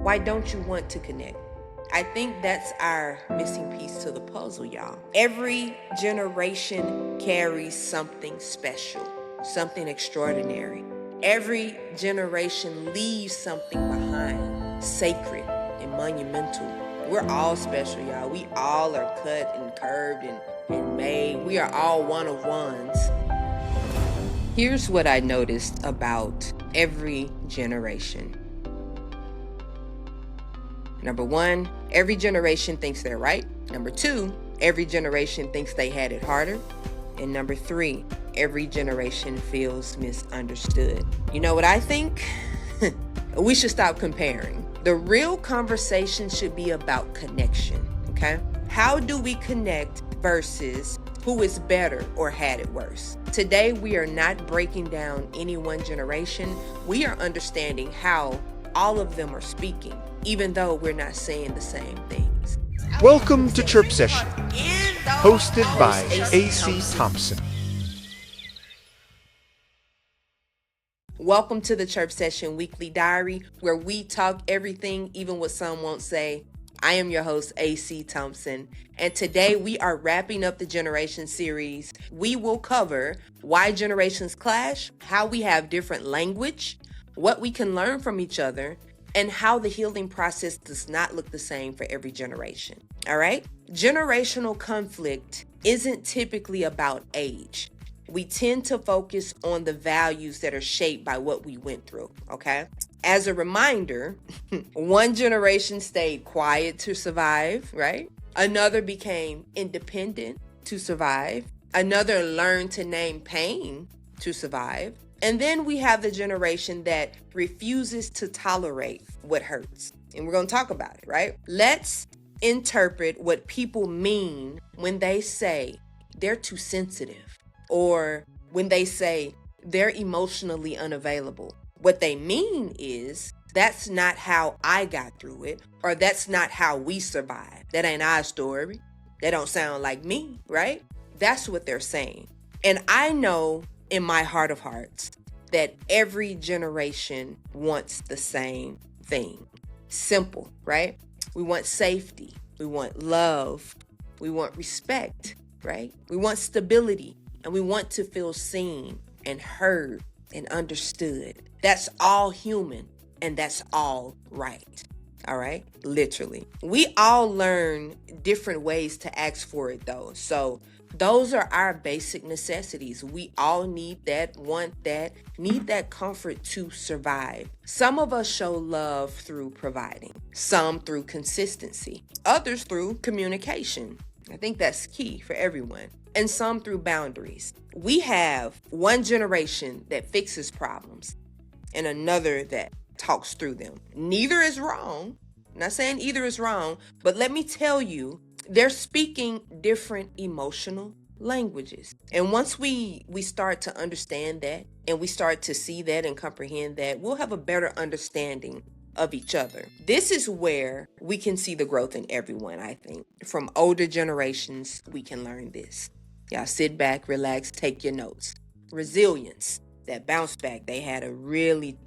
Why don't you want to connect? I think that's our missing piece to the puzzle, y'all. Every generation carries something special, something extraordinary. Every generation leaves something behind, sacred and monumental. We're all special, y'all. We all are cut and curved and made. We are all one of ones. Here's what I noticed about every generation. Number one, every generation thinks they're right. Number two, every generation thinks they had it harder. And number three, every generation feels misunderstood. You know what I think? We should stop comparing. The real conversation should be about connection, okay? How do we connect versus who is better or had it worse? Today, we are not breaking down any one generation. We are understanding how all of them are speaking, even though we're not saying the same things. Welcome to Chirp Session, hosted by AC Thompson. Welcome to the Chirp Session Weekly Diary, where we talk everything, even what some won't say. I am your host, AC Thompson, and today we are wrapping up the Generation series. We will cover why generations clash, how we have different language, what we can learn from each other, and how the healing process does not look the same for every generation. All right? Generational conflict isn't typically about age. We tend to focus on the values that are shaped by what we went through, okay? As a reminder, one generation stayed quiet to survive, right? Another became independent to survive. Another learned to name pain to survive. And then we have the generation that refuses to tolerate what hurts. And we're going to talk about it, right? Let's interpret what people mean when they say they're too sensitive, or when they say they're emotionally unavailable. What they mean is, that's not how I got through it, or that's not how we survived. That ain't our story. That don't sound like me, right? That's what they're saying. And I know in my heart of hearts that every generation wants the same thing. Simple, right? We want safety. We want love. We want respect, right? We want stability. And we want to feel seen and heard and understood. That's all human, and that's all right. All right? Literally. We all learn different ways to ask for it, though. So those are our basic necessities. We all need that, want that, need that comfort to survive. Some of us show love through providing, some through consistency, others through communication. I think that's key for everyone. And some through boundaries. We have one generation that fixes problems and another that talks through them. Neither is wrong. I'm not saying either is wrong, but let me tell you, they're speaking different emotional languages. And once we start to understand that, and we start to see that and comprehend that, we'll have a better understanding of each other. This is where we can see the growth in everyone, I think. From older generations, we can learn this. Y'all sit back, relax, take your notes. Resilience, that bounce back, they had a really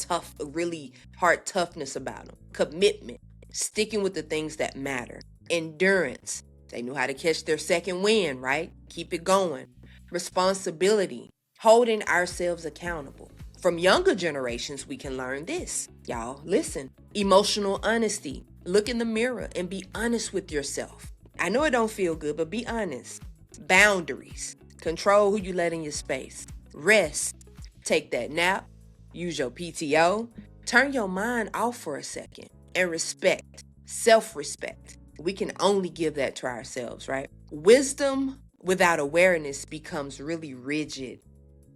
hard toughness about them. Commitment, sticking with the things that matter. Endurance, they knew how to catch their second wind, right? Keep it going. Responsibility, holding ourselves accountable. From younger generations, we can learn this. Y'all, listen. Emotional honesty. Look in the mirror and be honest with yourself. I know it don't feel good, but be honest. Boundaries. Control who you let in your space. Rest. Take that nap. Use your PTO. Turn your mind off for a second. And respect. Self-respect. We can only give that to ourselves, right? Wisdom without awareness becomes really rigid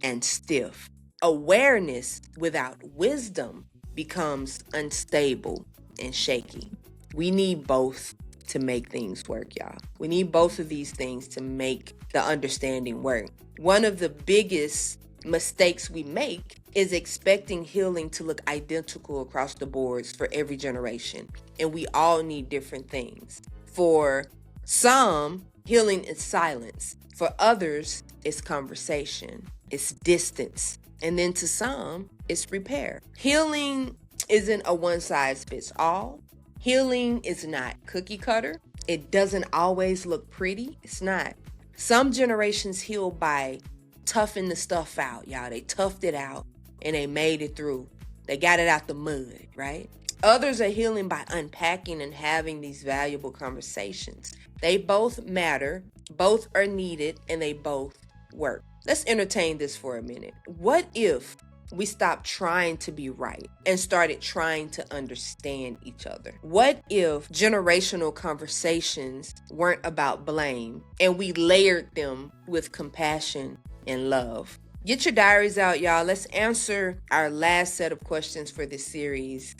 and stiff. Awareness without wisdom becomes unstable and shaky. We need both to make things work, y'all. We need both of these things to make the understanding work. One of the biggest mistakes we make is expecting healing to look identical across the boards for every generation. And we all need different things. For some, healing is silence. For others, it's conversation. It's distance. And then to some, it's repair. Healing isn't a one size fits all. Healing is not cookie cutter. It doesn't always look pretty. It's not. Some generations heal by toughing the stuff out, y'all. They toughed it out and they made it through. They got it out the mud, right? Others are healing by unpacking and having these valuable conversations. They both matter, both are needed, and they both work. Let's entertain this for a minute. What if we stopped trying to be right and started trying to understand each other? What if generational conversations weren't about blame and we layered them with compassion and love? Get your diaries out, y'all. Let's answer our last set of questions for this series.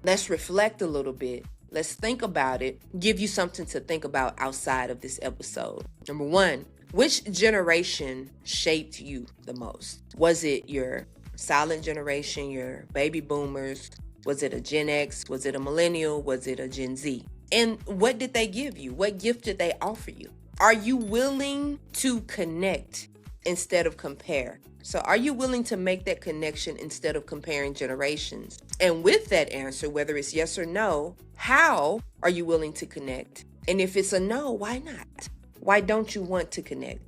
Let's reflect a little bit. Let's think about it. Give you something to think about outside of this episode. Number one, which generation shaped you the most? Was it your silent generation, your baby boomers? Was it a Gen X? Was it a millennial? Was it a Gen Z? And what did they give you? What gift did they offer you? Are you willing to connect instead of compare? So are you willing to make that connection instead of comparing generations? And with that answer, whether it's yes or no, how are you willing to connect? And if it's a no, why not? Why don't you want to connect?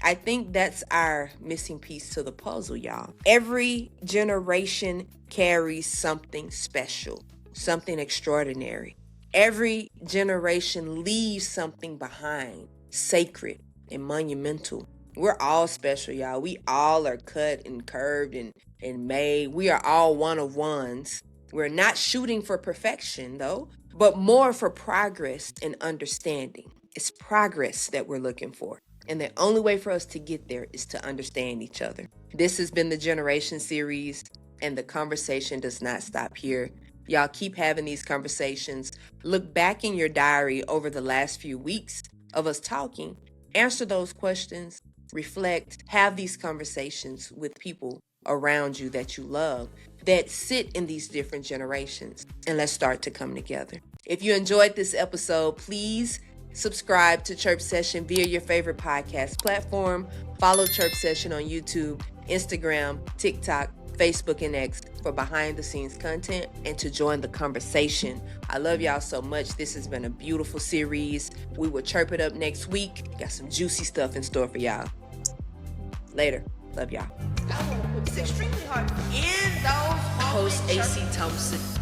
I think that's our missing piece to the puzzle, y'all. Every generation carries something special, something extraordinary. Every generation leaves something behind, sacred and monumental. We're all special, y'all. We all are cut and curved and made. We are all one of ones. We're not shooting for perfection, though, but more for progress and understanding. It's progress that we're looking for. And the only way for us to get there is to understand each other. This has been the Generation Series, and the conversation does not stop here. Y'all keep having these conversations. Look back in your diary over the last few weeks of us talking. Answer those questions. Reflect. Have these conversations with people around you that you love that sit in these different generations. And let's start to come together. If you enjoyed this episode, please subscribe to Chirp Session via your favorite podcast platform. Follow Chirp Session on YouTube, Instagram, TikTok, Facebook, and X for behind-the-scenes content and to join the conversation. I love y'all so much. This has been a beautiful series. We will chirp it up next week. Got some juicy stuff in store for y'all. Later. Love y'all. It's extremely hard in those moments. Host AC Thompson.